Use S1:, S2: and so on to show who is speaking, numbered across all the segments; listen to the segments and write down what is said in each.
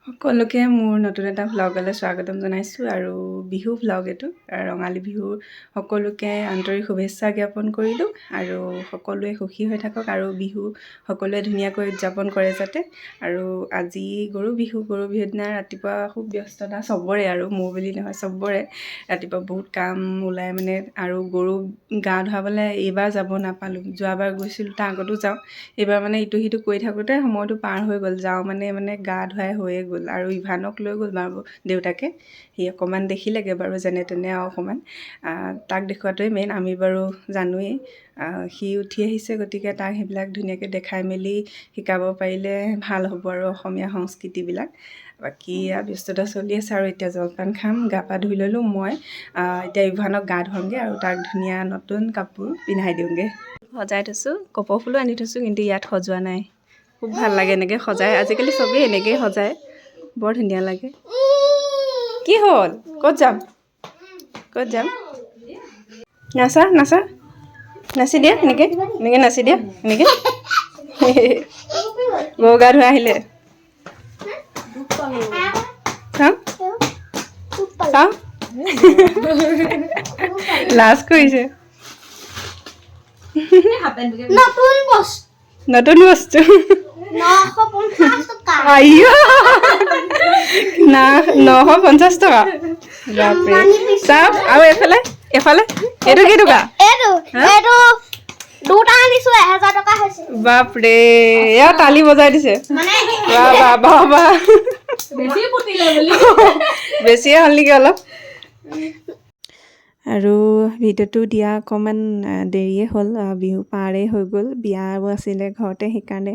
S1: সকলোকে মোৰ নতুন এটা ভ্লগলৈ স্বাগতম জনাইছোঁ আৰু বিহু ভ্লগ এইটো ৰঙালী বিহুৰ সকলোকে আন্তৰিক শুভেচ্ছা জ্ঞাপন কৰিলোঁ আৰু সকলোৱে সুখী হৈ থাকক আৰু বিহু সকলোৱে ধুনীয়াকৈ উদযাপন কৰে যাতে আৰু আজি গৰু বিহুৰ দিনা ৰাতিপুৱা খুব ব্যস্ততা চবৰে আৰু মোৰ বুলি নহয় চবৰে ৰাতিপুৱা বহুত কাম ওলাই মানে আৰু গৰু গা ধুৱাবলৈ এইবাৰ যাব নাপালোঁ যোৱাবাৰ গৈছিলোঁ তাৰ আগতো যাওঁ এইবাৰ মানে ইটো সিটো কৰি থাকোঁতে সময়টো পাৰ হৈ গ'ল যাওঁ মানে গা ধুৱাই হৈয়ে গ'ল আৰু ইভানক লৈ গ'ল বাৰু দেউতাকে সি অকণমান দেখিলেগৈ বাৰু যেনে তেনে আৰু অকণমান তাক দেখুৱাটোৱে মেইন আমি বাৰু জানোৱেই সি উঠি আহিছে গতিকে তাক সেইবিলাক ধুনীয়াকৈ দেখাই মেলি শিকাব পাৰিলে ভাল হ'ব আৰু অসমীয়া সংস্কৃতিবিলাক বাকী ব্যস্ততা চলি আছে আৰু এতিয়া জলপান খাম গা পা ধুই ল'লোঁ মই এতিয়া ইভানক গা ধুৱামগৈ আৰু তাক ধুনীয়া নতুন কাপোৰ পিন্ধাই দিওঁগৈ সজাই থৈছোঁ কপৌ ফুলো আনি থৈছোঁ কিন্তু ইয়াত সজোৱা নাই খুব ভাল লাগে এনেকৈ সজাই আজিকালি চবেই এনেকৈয়ে সজায় বৰ ধুনীয়া লাগে কি হ'ল ক'ত যাম নাচা নাচি দিয়া এনেকৈ নাচি দিয়া এনেকৈ গৰু গা ধুৱাই আহিলে চাওঁ লাজ কৰিছে নতুন বস্তু 950 টকা চাওক আৰু এফালে এইটো কি টকা বাপৰে এয়া তালি বজাই দিছে বেছিয়ে হ'ল নেকি অলপ আৰু ভিডিঅ'টো দিয়া অকণমান দেৰিয়ে হ'ল বিহু পাৰেই হৈ গ'ল বিয়াও আছিলে ঘৰতে সেইকাৰণে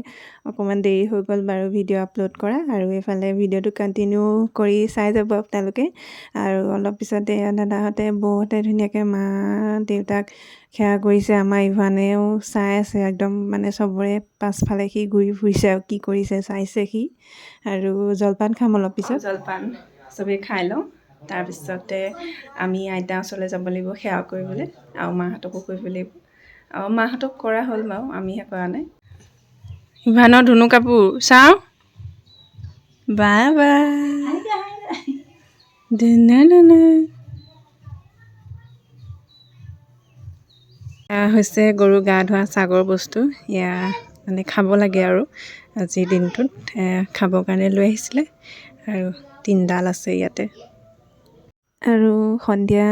S1: অকণমান দেৰি হৈ গ'ল বাৰু ভিডিঅ' আপলোড কৰা আৰু এইফালে ভিডিঅ'টো কণ্টিনিউ কৰি চাই যাব আপোনালোকে আৰু অলপ পিছতে দাদাহঁতে বৌহঁতে ধুনীয়াকৈ মা দেউতাক সেৱা কৰিছে আমাৰ ইভানেও চাই আছে একদম মানে চবৰে পাছফালে সি ঘূৰি ফুৰিছে আৰু কি কৰিছে চাইছে সি আৰু জলপান খাম অলপ পিছত জলপান চবেই খাই লওঁ তাৰপিছতে আমি আইতা ওচৰলৈ যাব লাগিব সেৱা কৰিবলৈ আৰু মাহঁতকো কৰিব লাগিব আৰু মাহঁতক কৰা হ'ল বাৰু আমিহে কৰা নাই ইভানৰ ধুনু কাপোৰ চাওঁ বা হৈছে গৰু গা ধোৱা ছাগৰ বস্তু এয়া মানে খাব লাগে আৰু আজিৰ দিনটোত খাবৰ কাৰণে লৈ আহিছিলে আৰু 3ডাল আছে ইয়াতে আৰু সন্ধিয়া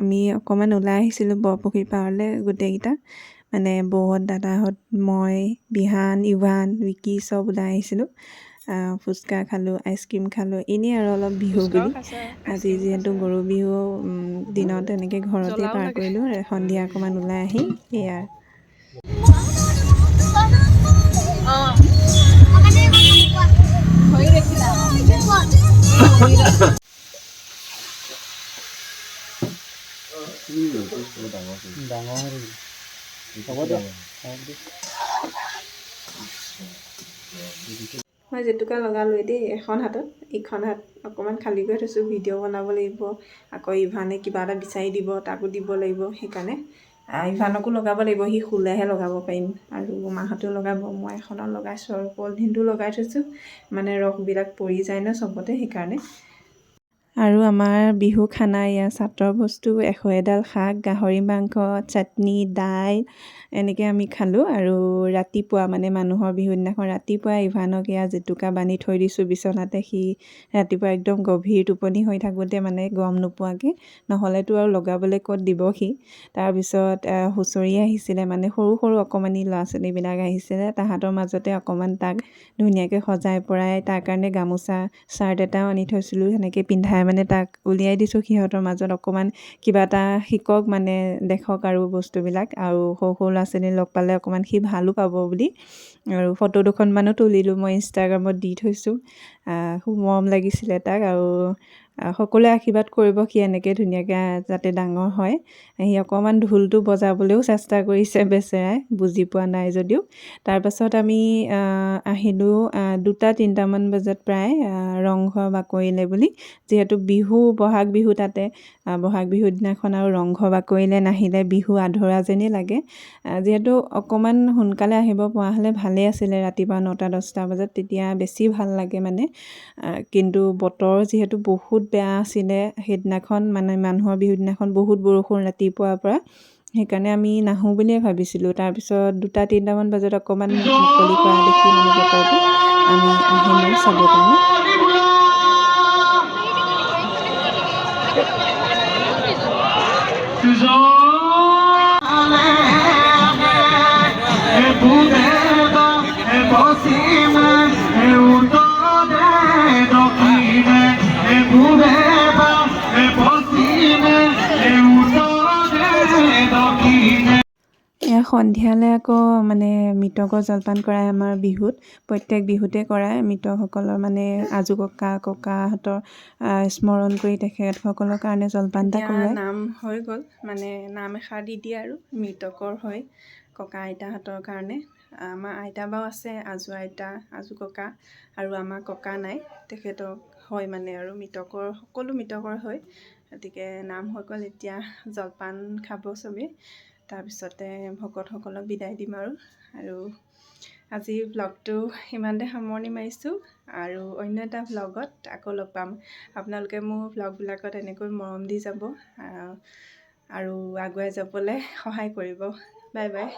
S1: আমি অকণমান ওলাই আহিছিলোঁ বৰপুখুৰী পাৰলৈ গোটেইকেইটা মানে বৌহঁত দাদাহঁত মই বিহান ইভান বিকি চব ওলাই আহিছিলোঁ ফুচকা খালোঁ আইচক্ৰীম খালোঁ এনেই আৰু অলপ বিহু বুলি আজি যিহেতু গৰু বিহু দিনত এনেকৈ ঘৰতে পাৰ কৰিলোঁ সন্ধিয়া অকণমান ওলাই আহি সেয়া মই জেতুকা লগালোঁ দেই এখন হাতত ইখন হাত অকণমান খালী কৰি থৈছোঁ ভিডিঅ' বনাব লাগিব আকৌ ইভানে কিবা এটা বিচাৰি দিব তাকো দিব লাগিব সেইকাৰণে ইভানকো লগাব লাগিব সি শুলেহে লগাব পাৰিম আৰু মাহঁতেও লগাব মই এখনত লগাইছোঁ আৰু পলিথিনটো লগাই থৈছোঁ মানে ৰসবিলাক পৰি যায় ন চবতে সেইকাৰণে আৰু আমাৰ বিহু খানা ইয়াৰ চাটৰ বস্তু 101ডাল শাক গাহৰি মাংস চাটনি দাইল এনেকৈ আমি খালোঁ আৰু ৰাতিপুৱা মানে মানুহৰ বিহুৰ দিনাখন ৰাতিপুৱা ইভানক এয়া জেতুকা বান্ধি থৈ দিছোঁ বিচনাতে সি ৰাতিপুৱা একদম গভীৰ টোপনি হৈ থাকোঁতে মানে গম নোপোৱাকৈ নহ'লেতো আৰু লগাবলৈ ক'ত দিব সি তাৰপিছত হুঁচৰি আহিছিলে মানে সৰু অকণমানি ল'ৰা ছোৱালীবিলাক আহিছিলে তাহাঁতৰ মাজতে অকণমান তাক ধুনীয়াকৈ সজাই পৰাই তাৰ কাৰণে গামোচা চাৰ্ট এটাও আনি থৈছিলোঁ সেনেকৈ পিন্ধাই মানে তাক উলিয়াই দিছোঁ সিহঁতৰ মাজত অকণমান কিবা এটা শিকক মানে দেখক আৰু বস্তুবিলাক আৰু সৰু ল'ৰা ছোৱালী লগ পালে অকণমান সি ভালো পাব বুলি আৰু ফটো দুখনমানো তুলিলোঁ মই ইনষ্টাগ্ৰামত দি থৈছোঁ খুব মৰম লাগিছিলে তাক আৰু সকলোৱে আশীৰ্বাদ কৰিব সি এনেকৈ ধুনীয়াকৈ যাতে ডাঙৰ হয় সি অকণমান ঢোলটো বজাবলৈও চেষ্টা কৰিছে বেচেৰাই বুজি পোৱা নাই যদিও তাৰপাছত আমি আহিলোঁ 2-3টামান বজাত প্ৰায় ৰংঘৰ বাকৰিলে বুলি যিহেতু বিহু বহাগ বিহু তাতে বহাগ বিহুৰ দিনাখন আৰু ৰংঘৰ বাকৰিলে নাহিলে বিহু আধৰুৱা যেনেই লাগে যিহেতু অকণমান সোনকালে আহিব পৰা হ'লে ভালেই আছিলে ৰাতিপুৱা 9-10টা বজাত তেতিয়া বেছি ভাল লাগে মানে কিন্তু বতৰ যিহেতু বহুত বেয়া আছিলে সেইদিনাখন মানে মানুহৰ বিহুৰ দিনাখন বহুত বৰষুণ ৰাতিপুৱাৰ পৰা সেইকাৰণে আমি নাহোঁ বুলিয়ে ভাবিছিলোঁ তাৰপিছত 2-3টামান বজাত অকণমান মুকলি কৰা দেখি মানে বতৰটো আমি আহিলোঁ চাবৰ কাৰণে এয়া সন্ধিয়ালৈ আকৌ মানে মৃতকৰ জলপান কৰাই আমাৰ বিহুত প্ৰত্যেক বিহুতে কৰায় মৃতকসকলৰ মানে আজু ককাহঁতৰ স্মৰণ কৰি তেখেতসকলৰ কাৰণে জলপান এটা কৰোৱায় নাম হৈ গ'ল মানে নাম এষাৰ দি দিয়ে আৰু মৃতকৰ হয় ককা আইতাহঁতৰ কাৰণে আমাৰ আইতা বাৰু আছে আজু আইতা আজু ককা আৰু আমাৰ ককা নাই তেখেতক হয় মানে আৰু মৃতকৰ সকলো মৃতকৰ হয় গতিকে নাম হৈ গ'ল এতিয়া জলপান খাব চবেই তাৰপিছতে ভকতসকলক বিদায় দিম আৰু আজি ভ্লগটো ইমানতে সামৰণি মাৰিছোঁ আৰু অন্য এটা ভ্লগত আকৌ লগ পাম আপোনালোকে মোৰ ভ্লগবিলাকত এনেকৈ মৰম দি যাব আৰু আগুৱাই যাবলৈ সহায় কৰিব বাই বাই